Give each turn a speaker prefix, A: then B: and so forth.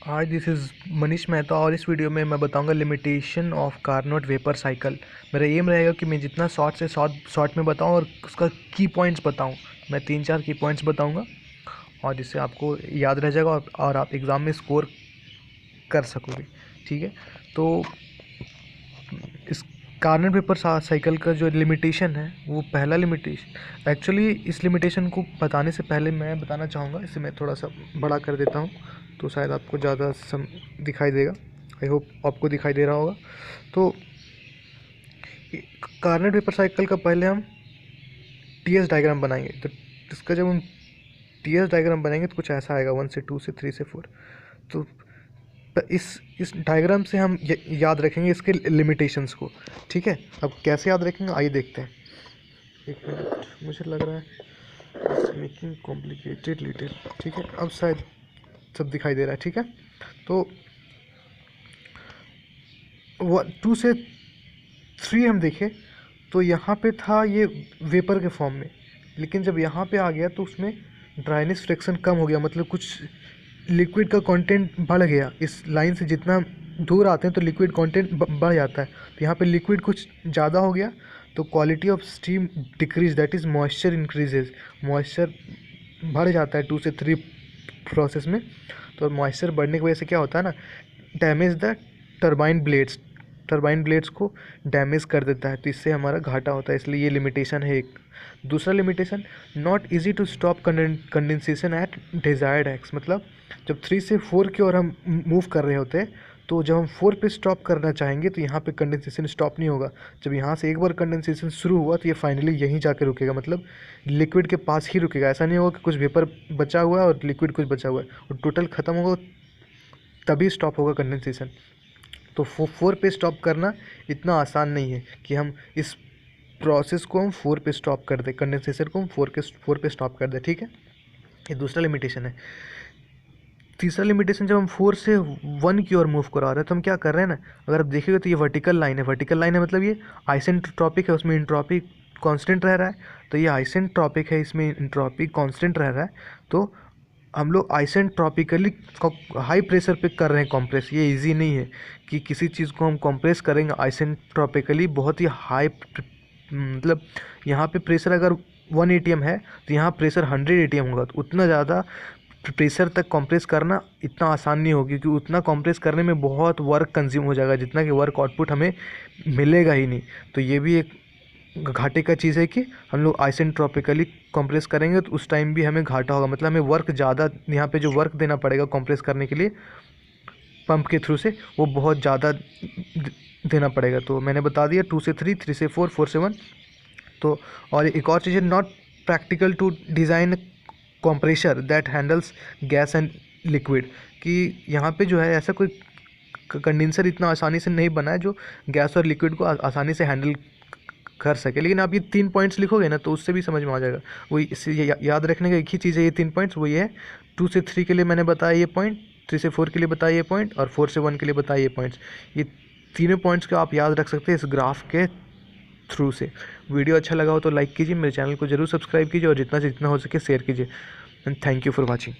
A: Hi, this is Manish Mehta और इस video में मैं बताऊंगा limitation of Carnot vapour cycle. मेरा एम रहेगा कि मैं जितना शॉर्ट से शॉर्ट में बताऊं और उसका की पॉइंट्स बताऊं। मैं 3-4 की पॉइंट्स बताऊंगा और जिससे आपको याद रह जाएगा और आप एग्ज़ाम में स्कोर कर सकोगे। ठीक है, तो इस कार्नोट वेपर साइकिल का जो लिमिटेशन है वो पहला लिमिटेशन, एक्चुअली इस लिमिटेशन को बताने से पहले मैं बताना चाहूँगा, इसे मैं थोड़ा सा बड़ा कर देता हूँ तो शायद आपको ज़्यादा दिखाई देगा। आई होप आपको दिखाई दे रहा होगा। तो कार्नोट वेपर साइकिल का पहले हम टीएस डायग्राम बनाएंगे। तो इसका जब हम टीएस डायग्राम बनाएंगे तो कुछ ऐसा आएगा, 1 से 2 से 3 से 4। तो इस डायग्राम से हम याद रखेंगे इसके लिमिटेशंस को। ठीक है, अब कैसे याद रखेंगे आइए देखते हैं। एक मिनट, मुझे लग रहा है मेकिंग कॉम्प्लिकेटेड लिटिल। ठीक है, अब शायद सब दिखाई दे रहा है। ठीक है, तो 2 से 3 हम देखें तो यहाँ पे था ये वेपर के फॉर्म में, लेकिन जब यहाँ पे आ गया तो उसमें ड्राइनेस फ्रिक्शन कम हो गया, मतलब कुछ लिक्विड का कंटेंट बढ़ गया। इस लाइन से जितना दूर आते हैं तो लिक्विड कंटेंट बढ़ जाता है, तो यहाँ पे लिक्विड कुछ ज़्यादा हो गया तो quality of steam decrease, that is moisture increases. Moisture बढ़ जाता है 2 से 3 प्रोसेस में। तो मॉइस्चर बढ़ने की वजह से क्या होता है ना, डैमेज द टरबाइन ब्लेड्स को डैमेज कर देता है, तो इससे हमारा घाटा होता है, इसलिए ये लिमिटेशन है एक। दूसरा limitation, not easy to stop condensation at desired x, मतलब जब 3 से 4 की ओर हम मूव कर रहे होते हैं तो जब हम 4 पे स्टॉप करना चाहेंगे तो यहाँ पे कंडेंसेशन स्टॉप नहीं होगा। जब यहाँ से एक बार कंडेंसेशन शुरू हुआ तो ये फाइनली यहीं जाके रुकेगा, मतलब लिक्विड के पास ही रुकेगा। ऐसा नहीं होगा कि कुछ वेपर बचा हुआ है और लिक्विड कुछ बचा हुआ है, और टोटल ख़त्म होगा तभी स्टॉप होगा कंडेंसेशन। तो 4 पे स्टॉप करना इतना आसान नहीं है कि हम इस प्रोसेस को हम 4 पे स्टॉप कर दें, कंडेंसेशन को हम 4 पे स्टॉप कर दें। ठीक है, ये दूसरा लिमिटेशन है। तीसरा लिमिटेशन, जब हम 4 से 1 की ओर मूव करा रहे हैं तो हम क्या कर रहे हैं ना, अगर आप देखिएगा तो ये वर्टिकल लाइन है। वर्टिकल लाइन है मतलब ये आइसेंट्रोपिक है, उसमें इंट्रोपी कांस्टेंट रह रहा है। तो ये आइसेंट्रोपिक है, इसमें इंट्रोपी कांस्टेंट रह रहा है। तो हम लोग आइसेंट्रोपिकली हाई प्रेशर पे कर रहे हैं कंप्रेस। ये इजी नहीं है कि किसी चीज़ को हम कंप्रेस करेंगे आइसेंट्रोपिकली बहुत ही हाई, मतलब यहाँ पे प्रेशर अगर 1 एटीएम है तो यहाँ प्रेशर 100 एटीएम होगा। तो उतना ज़्यादा प्रेशर तक कंप्रेस करना इतना आसान नहीं होगी, क्योंकि उतना कंप्रेस करने में बहुत वर्क कंज्यूम हो जाएगा, जितना कि वर्क आउटपुट हमें मिलेगा ही नहीं। तो ये भी एक घाटे का चीज़ है कि हम लोग आइसेंट्रोपिकली कंप्रेस करेंगे तो उस टाइम भी हमें घाटा होगा, मतलब हमें वर्क ज़्यादा, यहाँ पे जो वर्क देना पड़ेगा कंप्रेस करने के लिए पंप के थ्रू से, वो बहुत ज़्यादा देना पड़ेगा। तो मैंने बता दिया 2 से 3, 3 से 4, 4 से 1। तो और एक और चीज़ है, not practical to design compressor that handles gas and liquid, कि यहाँ पे जो है ऐसा कोई कंडेंसर इतना आसानी से नहीं बना है जो गैस और लिक्विड को आसानी से हैंडल कर सके। लेकिन आप ये 3 पॉइंट्स लिखोगे ना तो उससे भी समझ में आ जाएगा। वही इससे याद रखने का एक ही चीज़ है, ये 3 पॉइंट्स। वो ये है, 2 से 3 के लिए मैंने बताया ये पॉइंट, 3 से 4 के लिए बताया ये पॉइंट, और 4 से 1 के लिए बताया ये पॉइंट्स। ये तीनों पॉइंट्स को आप याद रख सकते हैं इस ग्राफ के थ्रू से। वीडियो अच्छा लगा हो तो लाइक कीजिए, मेरे चैनल को जरूर सब्सक्राइब कीजिए और जितना से जितना हो सके शेयर कीजिए। And thank you for watching.